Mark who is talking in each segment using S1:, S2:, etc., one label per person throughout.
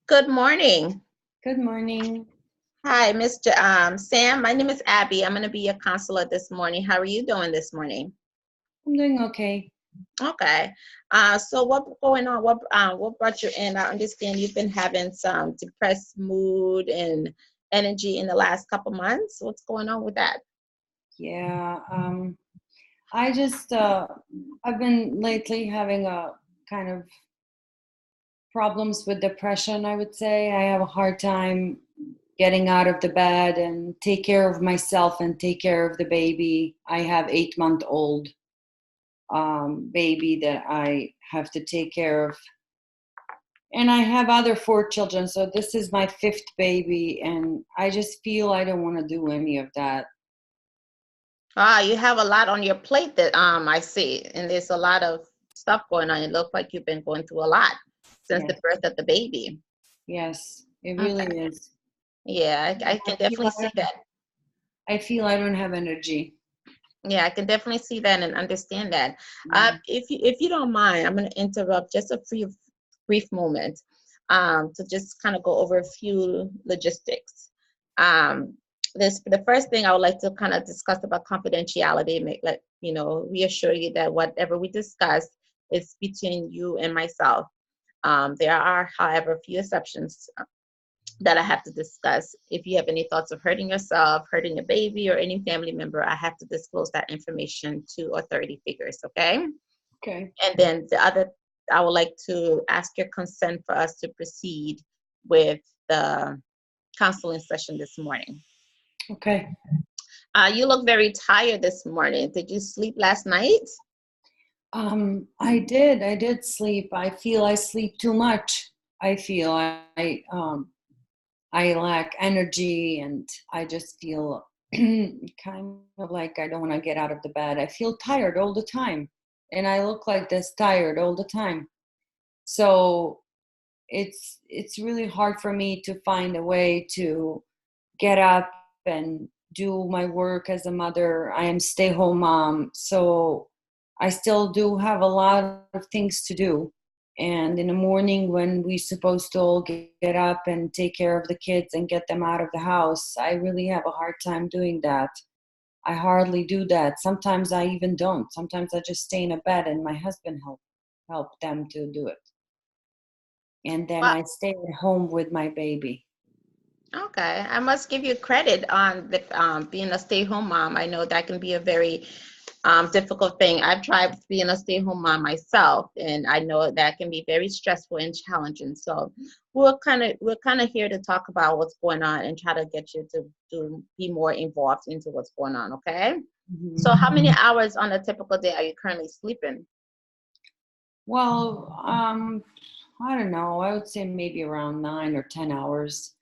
S1: Good morning.
S2: Good morning.
S1: Hi, Mr. Sam. My name is Abby. I'm going to be your counselor this morning. How are you doing this morning?
S2: I'm doing okay.
S1: Okay. So what's going on? What brought you in? I understand you've been having some depressed mood and energy in the last couple months. What's going on with that?
S2: Yeah, I just I've been lately having a kind of problems with depression, I would say. I have a hard time getting out of the bed and take care of myself and take care of the baby. I have 8-month-old baby that I have to take care of. And I have other four children, so this is my fifth baby, and I just feel I don't want to do any of that.
S1: You have a lot on your plate that I see, and there's a lot of stuff going on. It looks like you've been going through a lot since the
S2: Yes.
S1: birth of the baby.
S2: Yes, it really
S1: Okay.
S2: is.
S1: Yeah, I
S2: I
S1: can
S2: feel
S1: definitely
S2: I
S1: see that.
S2: I don't have energy.
S1: Yeah, I can definitely see that and understand that.
S2: Yeah.
S1: If you don't mind, I'm going to interrupt just a brief moment to just kind of go over a few logistics. Um, the first thing I would like to kind of discuss about confidentiality, make let reassure you that whatever we discuss is between you and myself. There are, however, a few exceptions that I have to discuss. If you have any thoughts of hurting yourself, hurting a baby, or any family member, I have to disclose that information to authority figures, okay?
S2: Okay.
S1: And then the other, I would like to ask your consent for us to proceed with the counseling session this morning.
S2: Okay.
S1: You look very tired this morning. Did you sleep last night?
S2: I did sleep. I feel I sleep too much. I feel I lack energy, and I just feel kind of like I don't want to get out of the bed. I feel tired all the time, and I look like this tired all the time. So it's really hard for me to find a way to get up and do my work as a mother. I am stay-home mom, so I still do have a lot of things to do. And in the morning, when we're supposed to all get up and take care of the kids and get them out of the house, I really have a hard time doing that. I hardly do that. Sometimes I even don't. Sometimes I just stay in a bed and my husband help them to do it. And then
S1: Well,
S2: I stay at home with my baby.
S1: okay. I must give you credit on being a stay-home mom. I know that can be a very difficult thing. I've tried being a stay-home mom myself, and I know that can be very stressful and challenging. So we're kind of here to talk about what's going on and try to get you to be more involved into what's going on. Okay. So
S2: Mhm.
S1: how many hours on a typical day are you currently sleeping?
S2: Well, I don't know. I would say maybe around 9 or 10 hours.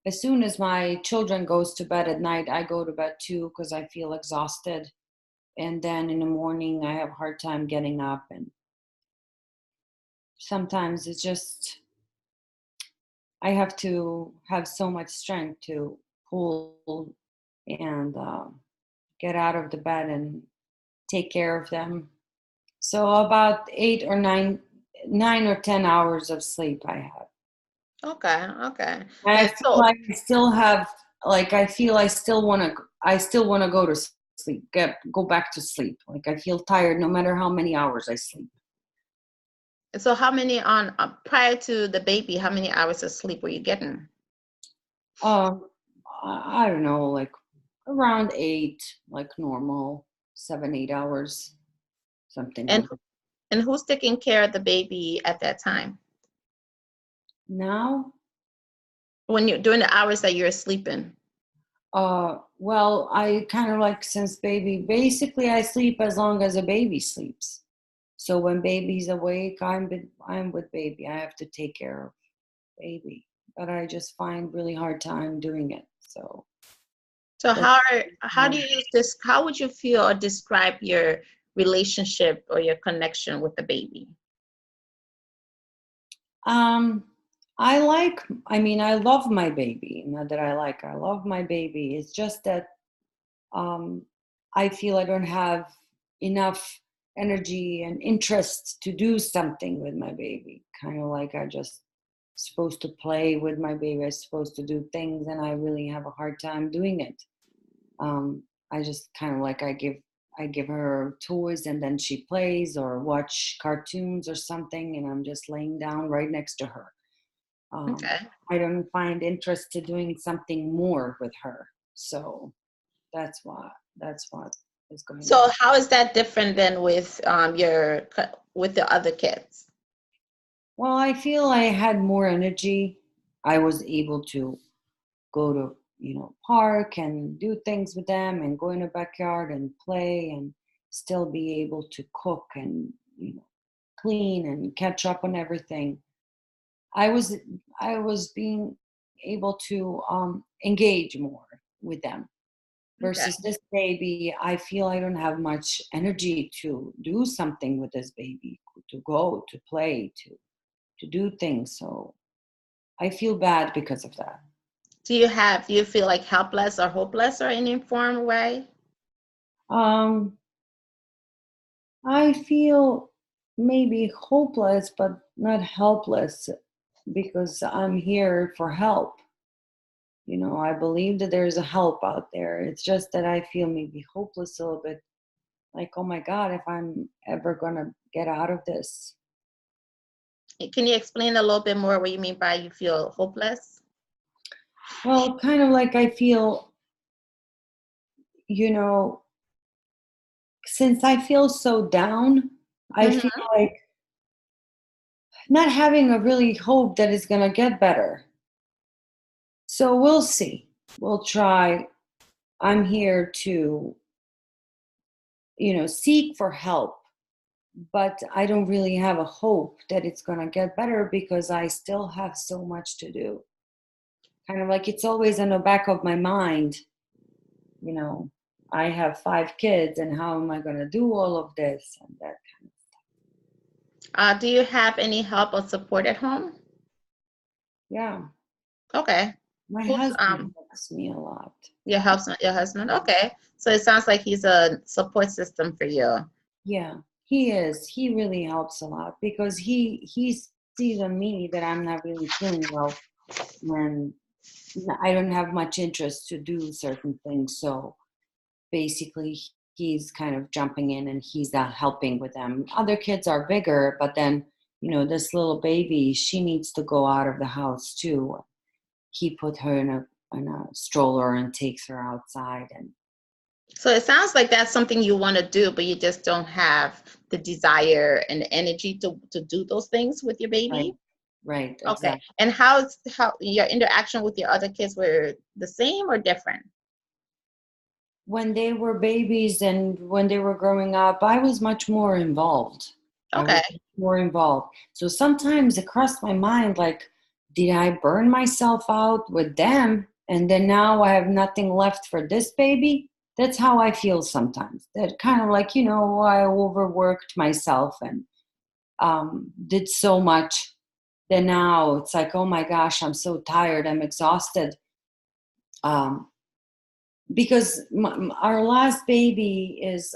S2: As soon as my children goes to bed at night, I go to bed too because I feel exhausted. And then in the morning, I have a hard time getting up. And sometimes it's just I have to have so much strength to pull and get out of the bed and take care of them. So about 9 or 10 hours of sleep I have.
S1: Okay, okay.
S2: I
S1: And
S2: feel
S1: so,
S2: like I still have, like, I feel I still want to go to sleep, go back to sleep. Like, I feel tired no matter how many hours I sleep.
S1: how many on prior to the baby? How many hours of sleep were you getting?
S2: Um, I don't know, like around 8, like normal, 7, 8 hours, something
S1: And
S2: like that.
S1: and who's taking care of the baby at that time?
S2: Now,
S1: When you're during the hours that you're sleeping?
S2: well, I kind of like since baby, basically I sleep as long as a baby sleeps. So when baby's awake, I'm with baby. I have to take care of baby, but I just find really hard time doing it. So
S1: So
S2: that's
S1: how do you use this? How would you feel or describe your relationship or your connection with the baby?
S2: um I love my baby. Not that I love my baby. It's just that um I feel I don't have enough energy and interest to do something with my baby. Kind of like I just supposed to play with my baby. I'm supposed to do things, and I really have a hard time doing it. I just kind of like I give her toys and then she plays or watch cartoons or something, and I'm just laying down right next to her.
S1: Okay.
S2: I don't find interest to doing something more with her, so that's what is going
S1: So
S2: on.
S1: how is that different than with with the other kids?
S2: Well, I feel I had more energy. I was able to go to, park and do things with them and go in the backyard and play and still be able to cook and, clean and catch up on everything. I was I was being able to engage more with them
S1: Okay.
S2: versus this baby. I feel I don't have much energy to do something with this baby, to go, to play, to do things. So I feel bad because of that.
S1: Do you feel like helpless or hopeless or any form of way?
S2: Um, I feel maybe hopeless, but not helpless because I'm here for help. I believe that there's a help out there. It's just that I feel maybe hopeless a little bit, like, oh my God, if I'm ever going to get out of this.
S1: Can you explain a little bit more what you mean by you feel hopeless?
S2: Well, kind of like I feel, you know, since I feel so down, I feel
S1: Hmm.
S2: like not having a really hope that it's going to get better. So we'll see. We'll try. I'm here to, seek for help, but I don't really have a hope that it's going to get better because I still have so much to do. Kind of like it's always in the back of my mind, you know, I have 5 kids and how am I going to do all of this and that kind of.
S1: Do you have any help or support at home?
S2: Yeah,
S1: Okay.
S2: my
S1: Who's
S2: husband helps me a lot.
S1: your husband? Okay. So it sounds like he's a support system for you.
S2: Yeah, he is. He really helps a lot because he sees on me that I'm not really feeling well and I don't have much interest to do certain things. So basically, he's kind of jumping in and he's helping with them. Other kids are bigger, but then, this little baby, she needs to go out of the house too. He put her in a stroller and takes her outside. And
S1: So it sounds like that's something you want to do, but you just don't have the desire and the energy to do those things with your
S2: right,
S1: baby.
S2: right,
S1: Okay.
S2: exactly.
S1: And how your interaction with your other kids were the same or different?
S2: When they were babies and when they were growing up, I was much more involved. I was
S1: Okay.
S2: much more involved. So sometimes it crossed my mind like, did I burn myself out with them? And then now I have nothing left for this baby? That's how I feel sometimes. That kind of like, I overworked myself and did so much. Then now it's like, oh my gosh, I'm so tired. I'm exhausted. Um, because our last baby is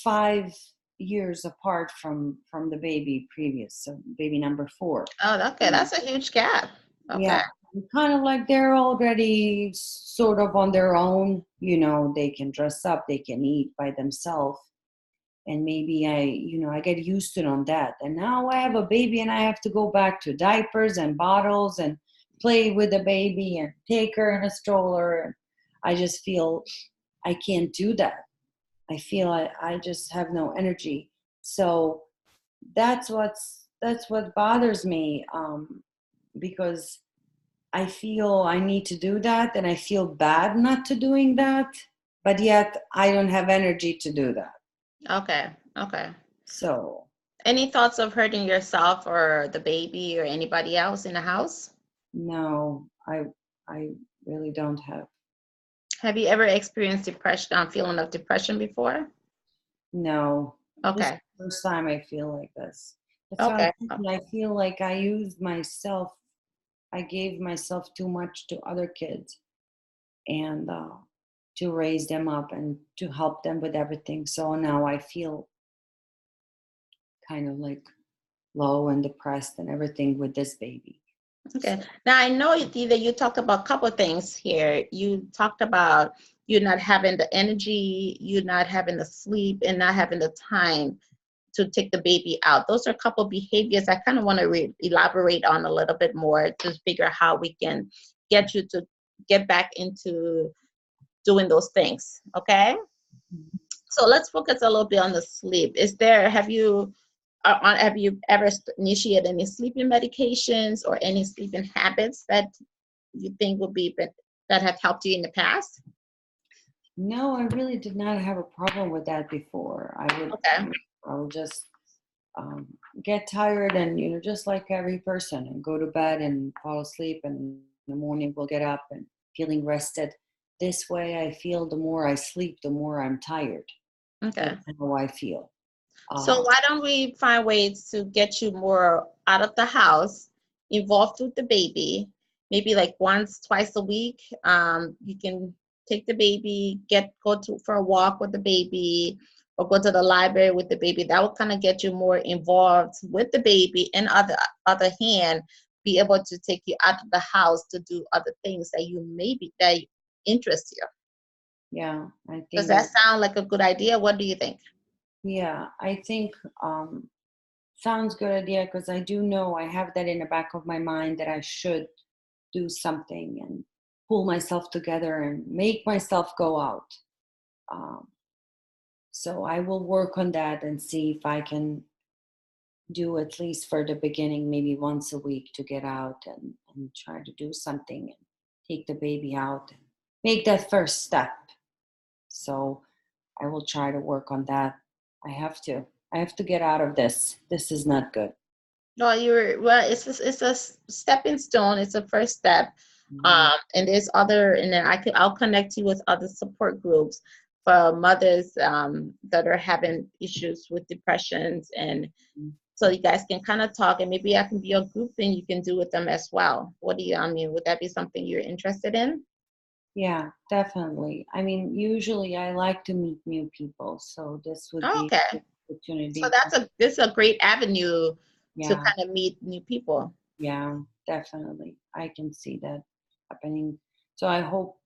S2: 5 years apart from the baby previous, so baby number 4.
S1: Oh, okay.
S2: Mm.
S1: That's a huge gap. Okay.
S2: Yeah, kind of like they're already sort of on their own. They can dress up, they can eat by themselves, and maybe I get used to on that. And now I have a baby, and I have to go back to diapers and bottles and play with the baby and take her in a stroller. And I just feel I can't do that. I feel I just have no energy. So that's what bothers me, because I feel I need to do that, and I feel bad not to doing that, but yet I don't have energy to do that.
S1: Okay. Okay.
S2: So
S1: Any thoughts of hurting yourself or the baby or anybody else in the house?
S2: no, I really don't have.
S1: Have you ever experienced depression, feeling of depression before?
S2: No, this is
S1: Okay.
S2: the first time I feel like this. That's why I'm
S1: Okay.
S2: thinking. I feel like I used myself. I gave myself too much to other kids and to raise them up and to help them with everything. So now I feel kind of like low and depressed and everything with this baby.
S1: Okay.
S2: So,
S1: Now I know that you talked about a couple of things here. You talked about you not having the energy, you not having the sleep, and not having the time to take the baby out. Those are a couple of behaviors I kind of want to elaborate on a little bit more to figure out how we can get you to get back into doing those things. Okay. So let's focus a little bit on the sleep. Have you ever initiated any sleeping medications or any sleeping habits that you think that have helped you in the past?
S2: no, I really did not have a problem with that before.
S1: Okay.
S2: I would just um, get tired and, just like every person, and go to bed and fall asleep, and in the morning we'll get up and feeling rested. This way I feel the more I sleep, the more I'm tired.
S1: Okay.
S2: That's how I feel.
S1: So
S2: Uh,
S1: why don't we find ways to get you more out of the house, involved with the baby, maybe like once, twice a week. You can take the baby, go to for a walk with the baby, or go to the library with the baby. That will kind of get you more involved with the baby, and other hand, be able to take you out of the house to do other things that interest you.
S2: yeah, I
S1: Does
S2: think
S1: that sound like a good idea? What do you think?
S2: yeah, I think sounds good idea, because I do know I have that in the back of my mind that I should do something and pull myself together and make myself go out. Um, so I will work on that and see if I can do, at least for the beginning, maybe once a week, to get out and try to do something and take the baby out and make that first step. So I will try to work on that. I have to. I have to get out of this. This is not good.
S1: No, it's a stepping stone. It's a first step.
S2: Mhm.
S1: And and then I'll connect you with other support groups for mothers that are having issues with depressions, and so you guys can kind of talk, and maybe I can be a group thing you can do with them as well. I mean, would that be something you're interested in?
S2: Yeah, definitely. I mean, usually I like to meet new people, so this would
S1: Oh,
S2: be
S1: okay.
S2: a good
S1: So
S2: opportunity.
S1: this is a great avenue to
S2: Yeah,
S1: kind of meet new people.
S2: yeah, definitely. I can see that happening. So I hope,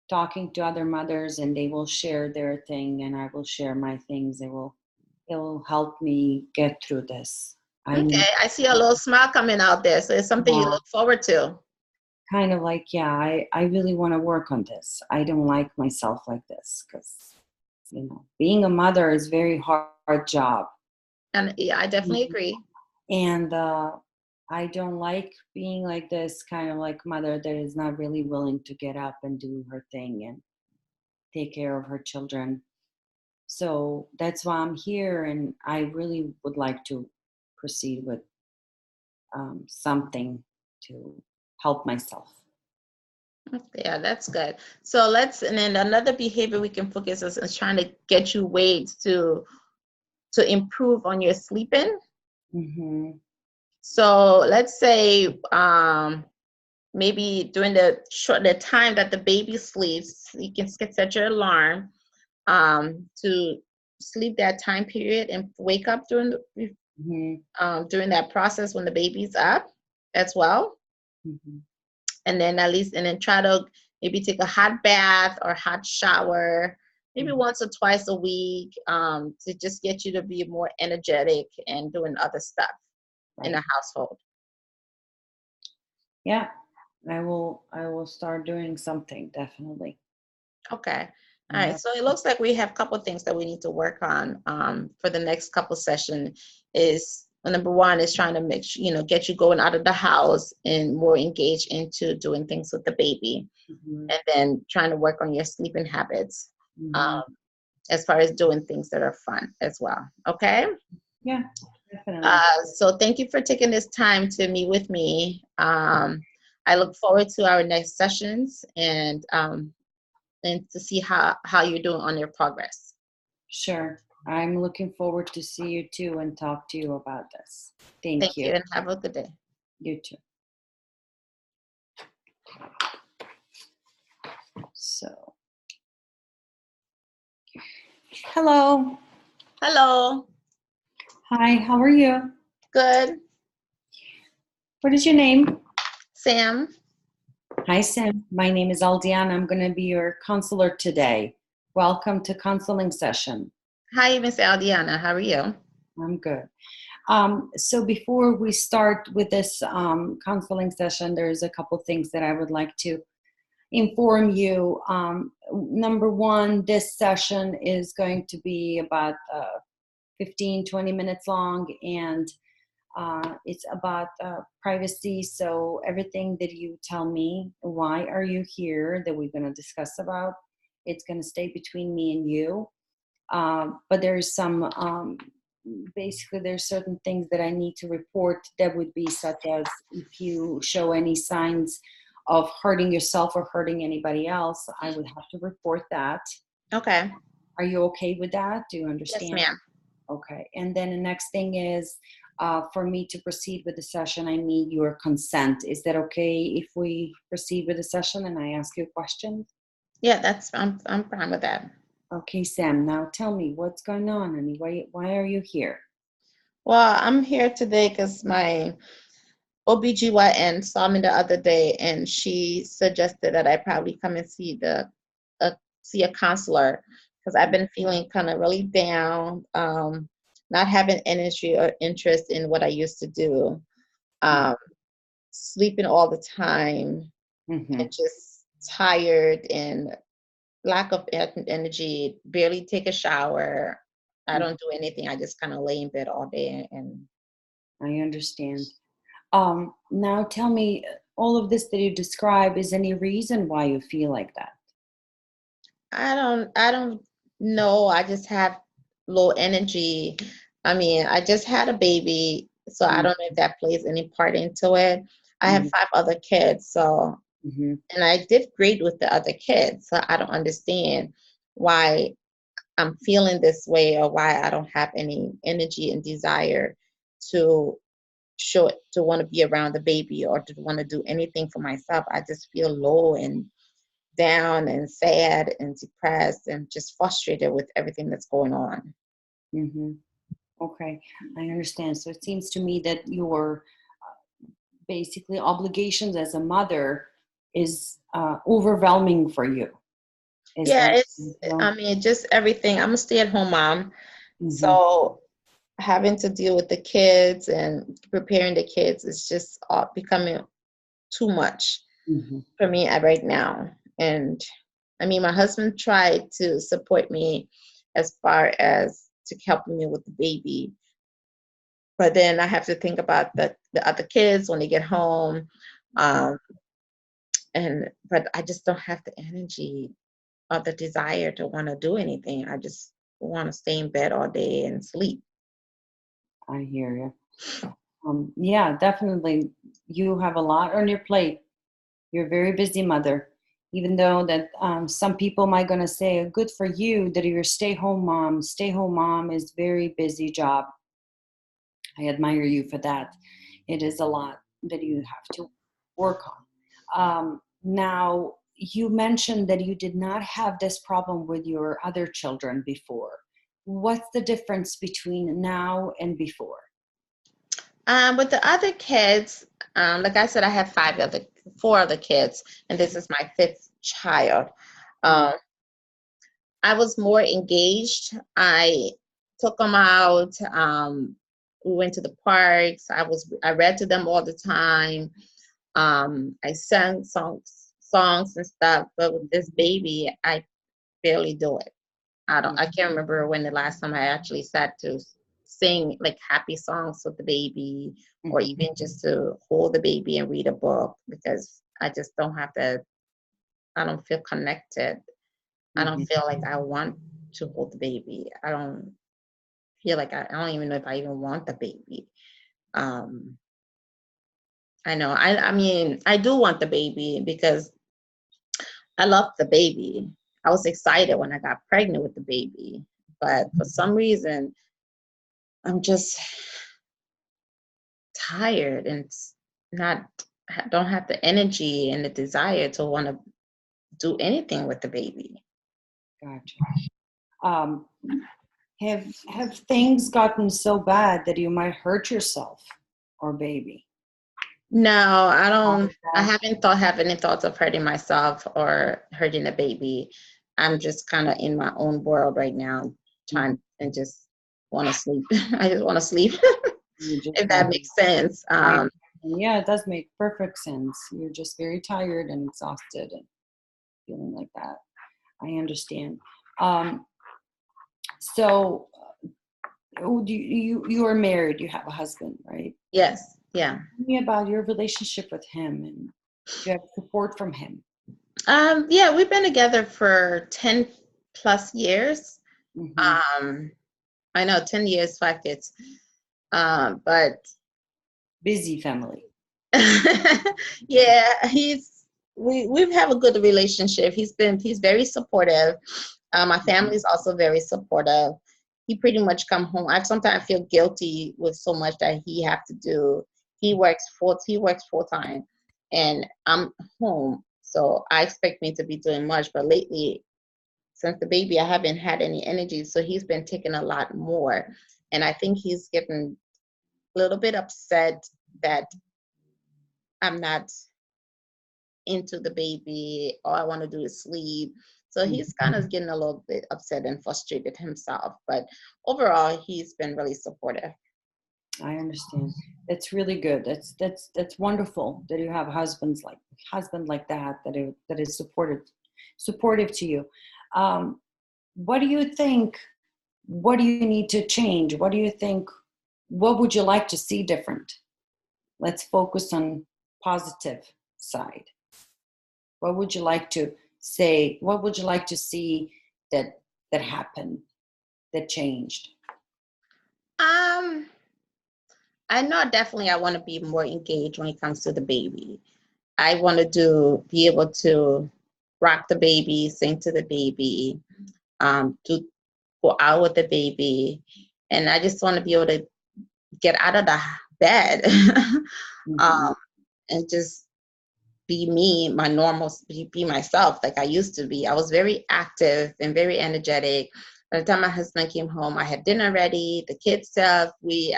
S2: talking to other mothers, and they will share their thing and I will share my things. It will help me get through this. I need,
S1: Okay, I see a little smile coming out there. So it's something you
S2: yeah,
S1: look forward to.
S2: kind of like, yeah, I really want to work on this. I don't like myself like this, because, being a mother is very hard job.
S1: And yeah, I definitely
S2: Mhm.
S1: agree.
S2: And I don't like being like this kind of like mother that is not really willing to get up and do her thing and take care of her children. So that's why I'm here, and I really would like to proceed with something to help myself.
S1: Yeah, that's good. And then another behavior we can focus is trying to get you ways to improve on your sleeping.
S2: Hmm.
S1: So let's say maybe during the time that the baby sleeps, you can set your alarm to sleep that time period and wake up
S2: Hmm.
S1: during that process when the baby's up as well.
S2: Hmm.
S1: And then try to maybe take a hot bath or hot shower maybe
S2: Hmm.
S1: once or twice a week, to just get you to be more energetic and doing other stuff in
S2: Right.
S1: the household.
S2: Yeah. I will start doing something, definitely.
S1: Okay. All right.
S2: Yeah.
S1: So it looks like we have a couple things that we need to work on for the next couple session. Is number one is trying to get you going out of the house and more engaged into doing things with the baby,
S2: Hmm.
S1: and then trying to work on your sleeping habits,
S2: Hmm.
S1: um, as far as doing things that are fun as well. Okay.
S2: Yeah, definitely.
S1: So thank you for taking this time to meet with me. I look forward to our next sessions, and to see how you're doing on your progress.
S2: Sure. I'm looking forward to see you too and talk to you about this.
S1: Thank
S2: Thank you.
S1: you and have a good day.
S2: You too. So, hello.
S1: Hello.
S2: Hi, how are you?
S1: Good.
S2: What is your name?
S1: Sam.
S2: Hi, Sam. My name is Aldiana. I'm going to be your counselor today. Welcome to counseling session.
S1: Hi, Miss Aldiana. How are you?
S2: I'm good. So before we start with this counseling session, there's a couple things that I would like to inform you. Number one, this session is going to be about 15-20 minutes long, and it's about privacy. So everything that you tell me, why are you here, that we're going to discuss about, it's going to stay between me and you. But there's some basically there's certain things that I need to report, that would be such as if you show any signs of hurting yourself or hurting anybody else, I would have to report that.
S1: Okay.
S2: Are you okay with that? Do you
S1: Yes,
S2: understand?
S1: ma'am.
S2: Okay. And then the next thing is, for me to proceed with the session, I need your consent. Is that okay if we proceed with the session and I ask you questions?
S1: Yeah, I'm fine with that.
S2: Okay, Sam, now tell me what's going on, honey. Why are you here?
S1: Well, I'm here today because my OBGYN saw me the other day, and she suggested that I probably come and see a counselor, because I've been feeling kind of really down, not having energy or interest in what I used to do, um, sleeping all the time,
S2: Mm-hmm.
S1: and just tired and lack of energy, barely take a shower. I don't do anything. I just kind of lay in bed all day, and
S2: I understand. Now tell me, all of this that you describe, is any reason why you feel like that?
S1: I don't know. I just have low energy. I mean, I just had a baby, so I don't know if that plays any part into it. I have 5 other kids, so
S2: Mm-hmm.
S1: and I did great with the other kids, so I don't understand why I'm feeling this way, or why I don't have any energy and desire to show it, to want to be around the baby, or to want to do anything for myself. I just feel low and down and sad and depressed and just frustrated with everything that's going on.
S2: Mm-hmm. Okay, I understand. So it seems to me that your basically obligations as a mother is overwhelming for you. Is
S1: Yeah,
S2: that
S1: I
S2: so?
S1: mean, just everything. I'm a stay-at-home mom,
S2: Mm-hmm.
S1: so having to deal with the kids and preparing the kids is just becoming too much
S2: Mm-hmm.
S1: for me right now. And I mean, my husband tried to support me as far as to helping me with the baby, but then I have to think about the other kids when they get home. Um, but I just don't have the energy or the desire to want to do anything. I just want to stay in bed all day and sleep.
S2: I hear you. Yeah, definitely. You have a lot on your plate. You're a very busy mother. Even though that some people might gonna say, "Good for you that you're a stay-home mom." Stay-home mom is very busy job. I admire you for that. It is a lot that you have to work on. Now, you mentioned that you did not have this problem with your other children before. What's the difference between now and before?
S1: With the other kids, like I said, I have 4 other kids, and this is my 5th child. Um, I was more engaged. I took them out. We went to the parks. I read to them all the time. I sang songs and stuff. But with this baby, I barely do it. I can't remember when the last time I actually sat to sing like happy songs with the baby, or even just to hold the baby and read a book, because I just don't have the, I don't feel connected. I don't feel like I want to hold the baby. I don't feel like I don't even know if I even want the baby. Um, I know. I mean, I do want the baby because I love the baby. I was excited when I got pregnant with the baby, but for some reason, I'm just tired and not don't have the energy and the desire to want to do anything with the baby.
S2: Gotcha. Um, Have things gotten so bad that you might hurt yourself or baby?
S1: No, I
S2: How
S1: don't.
S2: is
S1: I
S2: that?
S1: haven't have any thoughts of hurting myself or hurting a baby. I'm just kind of in my own world right now, trying and just want to sleep. I just want to sleep,
S2: You just
S1: if that
S2: want
S1: makes sense.
S2: I yeah, it does make perfect sense. You're just very tired and exhausted and feeling like that. I understand. Um, so you are married, you have a husband, right?
S1: Yes, yeah.
S2: Tell me about your relationship with him and do you have support from him?
S1: Yeah, we've been together for 10 plus years.
S2: Hmm.
S1: I know 10 years, 5 kids. But
S2: Busy family.
S1: yeah, we have a good relationship. He's very supportive. My
S2: Mhm.
S1: family is also very supportive. He pretty much come home. I sometimes feel guilty with so much that he have to do. He works full time, and I'm home. So I expect me to be doing much. But lately, since the baby, I haven't had any energy. So he's been taking a lot more, and I think he's getting a little bit upset that I'm not into the baby. All I want to do is sleep. So he's kind of getting a little bit upset and frustrated himself. But overall, he's been really supportive.
S2: I understand. That's really good. That's wonderful that you have husband like that that is supportive to you. Um, what do you think? What do you need to change? What do you think? What would you like to see different? Let's focus on positive side. What would you like to say? What would you like to see that happened, that changed?
S1: Um, I know definitely I want to be more engaged when it comes to the baby. I want to be able to rock the baby, sing to the baby, to go out with the baby. And I just want to be able to get out of the bed
S2: Mhm.
S1: um, and just be me, my normal, be myself like I used to be. I was very active and very energetic. By the time my husband came home, I had dinner ready, the kids stuff. The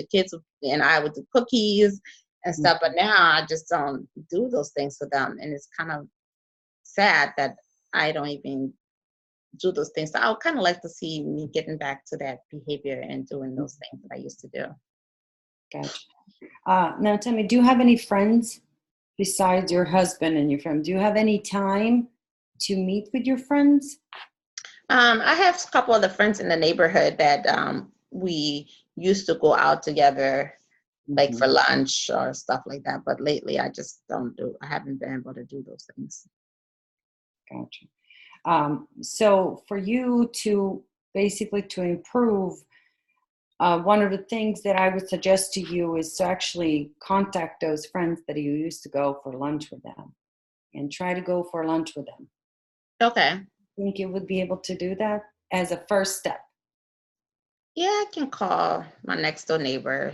S1: kids and I would do cookies and stuff. But now I just don't do those things for them, and it's kind of sad that I don't even do those things. So I would kind of like to see me getting back to that behavior and doing those things that I used to do.
S2: Gotcha. Now tell me, do you have any friends besides your husband and your friend? Do you have any time to meet with your friends?
S1: I have a couple of the friends in the neighborhood that we used to go out together, like
S2: Hmm.
S1: for lunch or stuff like that. But lately, I just don't do. I haven't been able to do those things.
S2: Gotcha. So for you to basically to improve, one of the things that I would suggest to you is to actually contact those friends that you used to go for lunch with them and try to go for lunch with them.
S1: Okay.
S2: Think you would be able to do that as a first step?
S1: Yeah, I can call my next door neighbor.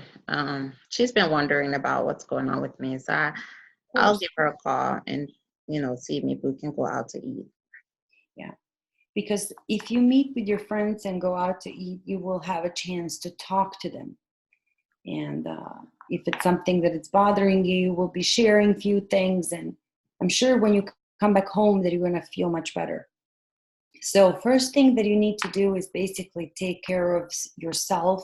S1: She's been wondering about what's going on with me, so
S2: Of
S1: I'll
S2: course.
S1: give her a call and see if maybe we can go out to eat.
S2: Yeah. Because if you meet with your friends and go out to eat, you will have a chance to talk to them. And if it's something that it's bothering you, you will be sharing few things. And I'm sure when you come back home that you're going to feel much better. So first thing that you need to do is basically take care of yourself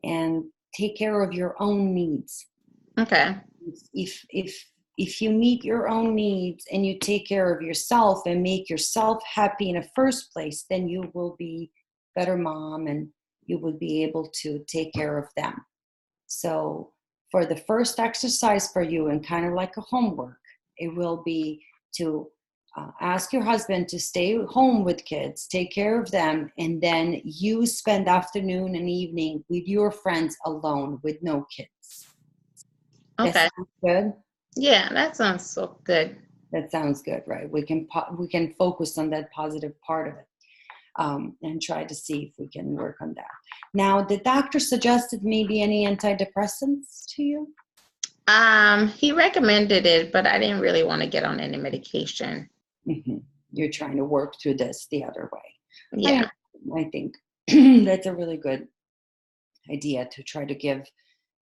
S2: and take care of your own needs.
S1: Okay.
S2: If you meet your own needs and you take care of yourself and make yourself happy in the first place, then you will be better mom and you will be able to take care of them. So for the first exercise for you and kind of like a homework, it will be to ask your husband to stay home with kids, take care of them, and then you spend afternoon and evening with your friends alone with no kids. That
S1: Okay.
S2: sounds good.
S1: Yeah, that sounds so good.
S2: That sounds good, right? We can focus on that positive part of it, and try to see if we can work on that. Now, the doctor suggested maybe any antidepressants to you.
S1: He recommended it, but I didn't really want to get on any medication.
S2: Hmm. You're trying to work through this the other way.
S1: Yeah.
S2: I think. That's a really good idea to try to give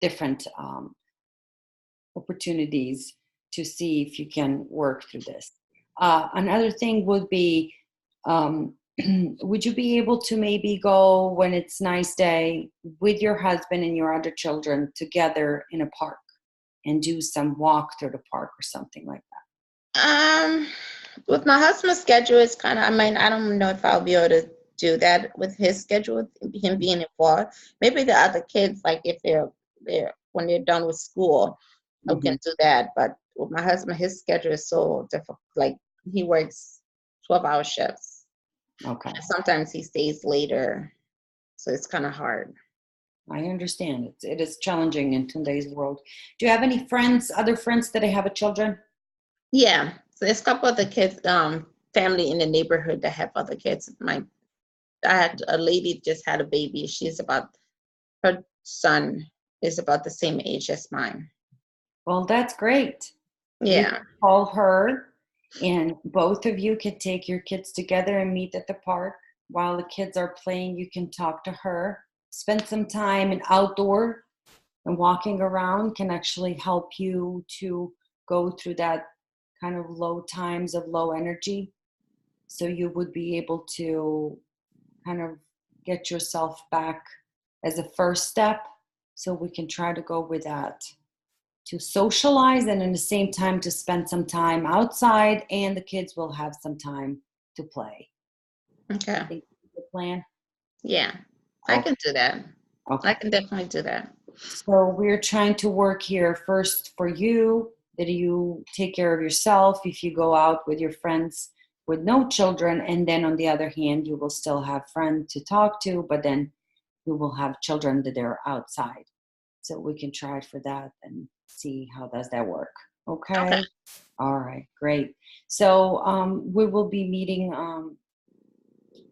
S2: different opportunities to see if you can work through this. Another thing would be, would you be able to maybe go when it's nice day with your husband and your other children together in a park and do some walk through the park or something like
S1: Um, with my husband's schedule, it's kind of, I don't know if I'll be able to do that with his schedule, with him being involved. Maybe the other kids, like if they're when they're done with school, I
S2: that?
S1: can do that. But with my husband, his schedule is so difficult. Like he works 12-hour shifts.
S2: Okay.
S1: And sometimes he stays later, so it's kind of hard.
S2: I understand. It is challenging in today's world. Do you have any friends, other friends that have a children?
S1: Yeah, so there's a couple of the kids, family in the neighborhood that have other kids. I had a lady just had a baby. Her son is about the same age as mine.
S2: Well, that's great. You
S1: Yeah.
S2: can call her, and both of you can take your kids together and meet at the park. While the kids are playing, you can talk to her. Spend some time in outdoor, and walking around can actually help you to go through that kind of low times of low energy. So you would be able to kind of get yourself back as a first step. So we can try to go with that to socialize and at the same time to spend some time outside, and the kids will have some time to play.
S1: Okay.
S2: I think that's the plan.
S1: Yeah, I
S2: Okay.
S1: can do that. I
S2: Okay.
S1: can definitely do that.
S2: So we're trying to work here first for you, that you take care of yourself if you go out with your friends with no children, and then on the other hand, you will still have friends to talk to, but then you will have children that are outside. So we can try for that and see how does that work.
S1: Okay.
S2: Okay. All right, great. So we will be meeting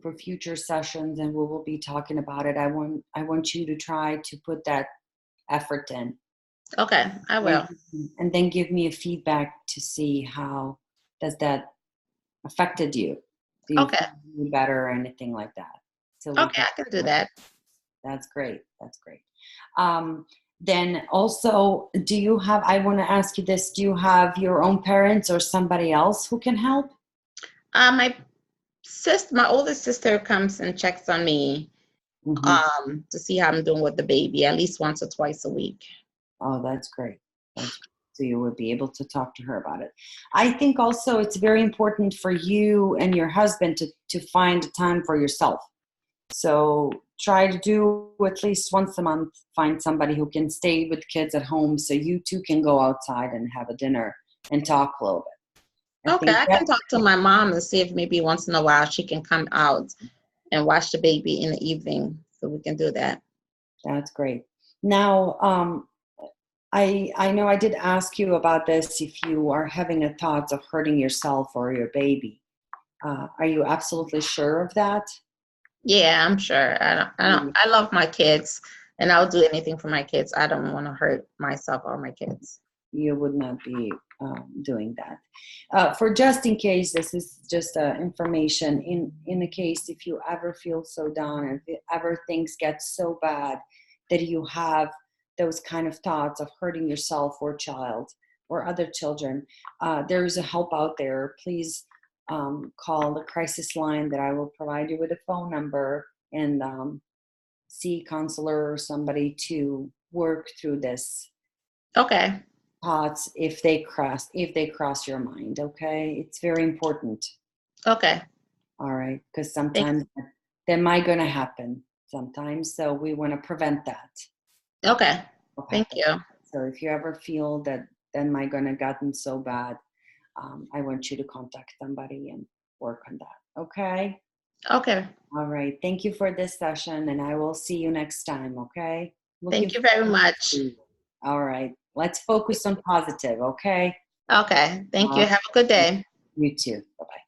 S2: for future sessions, and we will be talking about it. I want you to try to put that effort in,
S1: Okay, I
S2: and,
S1: will.
S2: and then give me a feedback to see how does that affected you. Do you
S1: Okay.
S2: feel any better or anything like that? So we
S1: Okay,
S2: can.
S1: I can do that.
S2: That's great. That's great. Then also, I want to ask you this, do you have your own parents or somebody else who can help?
S1: My oldest sister comes and checks on me
S2: Hmm.
S1: to see how I'm doing with the baby at least once or twice a week.
S2: Oh, that's great. That's great. So you would be able to talk to her about it. I think also it's very important for you and your husband to find time for yourself. So try to do at least once a month, find somebody who can stay with kids at home so you two can go outside and have a dinner and talk a little bit. I
S1: Okay,
S2: think
S1: I can talk to my mom and see if maybe once in a while she can come out and watch the baby in the evening. So we can do that.
S2: that's great. Now, I know I did ask you about this, if you are having a thought of hurting yourself or your baby. Are you absolutely sure of that?
S1: Yeah, I'm sure. I love my kids and I'll do anything for my kids. I don't want to hurt myself or my kids.
S2: You would not be doing that. For just in case, this is just information. In a case, if you ever feel so down, if ever things get so bad that you have those kind of thoughts of hurting yourself or child or other children, there is a help out there. Please call the crisis line that I will provide you with a phone number, and see a counselor or somebody to work through this
S1: Okay.
S2: thoughts if they cross your mind. Okay, it's very important.
S1: Okay.
S2: All right, because
S1: Thank,
S2: sometimes that might going to happen sometimes, so we want to prevent that
S1: okay.
S2: from
S1: Thank
S2: happening.
S1: you.
S2: So if you ever feel that might going to gotten so bad, I want you to contact somebody and work on that. Okay.
S1: Okay.
S2: All right, thank you for this session, and I will see you next time. Okay, looking
S1: Thank you very
S2: forward to
S1: much.
S2: see you. All right, let's focus on positive. Okay.
S1: Okay. Thank you.
S2: uh,
S1: Have a good day.
S2: you too. Bye bye.